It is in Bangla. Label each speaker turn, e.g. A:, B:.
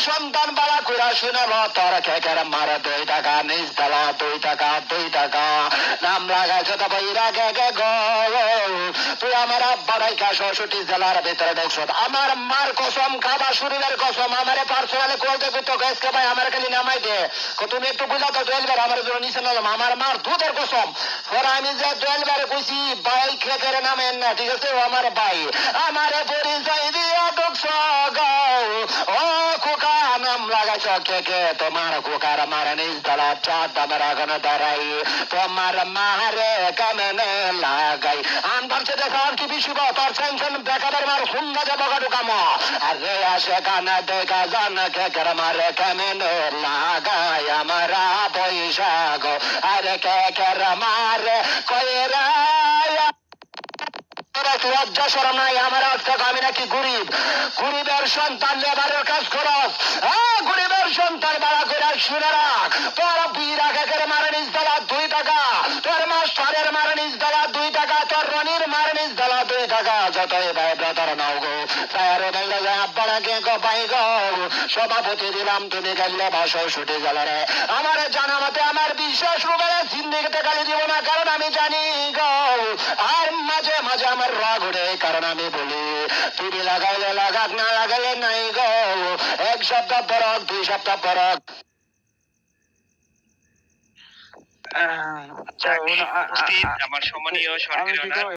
A: সন্তান বালা কইরা শুনে ল তোর কেকের মারে 2 টাকা নিজ দলা 2 টাকা 2 টাকা নাম লাগাইছে তো বইরা কে গো তুই আমার আব্বা রাইখা 66 জেলার ভিতরে দেখছ আমার মার কসম খাবা শরীরের কসম আমারে পার্সোনালি কল দেবে তো গাইসকে ভাই আমার খালি নামাই দে তুমি একটু বুঝা তো ডেলবার আমার জন্য নিচে নাম আমার মার দুধের কসম পরে আমি যে ডেলবারে কইছি ভাই কেকের নামেন না ঠিক আছে আমার ভাই আমারে পরিচয় দিয়া ঢুকছ গো ও খোকা নাম লাগাইছ কে তোমার খোকার মারে নিজ দলা চার দামের আগুনে দাঁড়াই তোমার মারে কামেনে লাগাই আনবার চেয়ে খাওয়ার কি বেশি তোর টেনশন বেকারের মার হুন্ডা যাবো কাটু কামো আরে আসে কানে দেখা জান কেকের মারে কামেনে লাগাই আমারা পয়সা গো আরে কেকের মারে কইরা লজ্জা সরম নাই আমার আজকে আমি নাকি গরিব গরিবের সন্তান লেবারের কাজ খরচ গরিবের সন্তান বাড়া করে শুনে রাখ তোর বিরা কেকের মারে নিজ দলা 2 টাকা তোর মাস্টারের মারে নিজ দলা 2 টাকা তোর রনির মারে নিজ দলা 2 টাকা যতই ভাই ব্রাদার নাও গো তারে বললে যে আব্বারা কে গো পাই গো সভাপতি দিলাম তুমি গেলে ভাষা ছুটে গেল রে আমার জানা মতে আমার বিশ্বাস রূপে জিন্দিগিতে গালি দিব না কারণ আমি জানি গো আর মাঝে মাঝে আমার রাগ ওঠে কারণ আমি বলি টিভি লাগাইলে লাগাক না লাগাইলে নাই গো 1 সপ্তাহ পরক 2 সপ্তাহ পরক
B: আমার সম্মানীয় সরকারি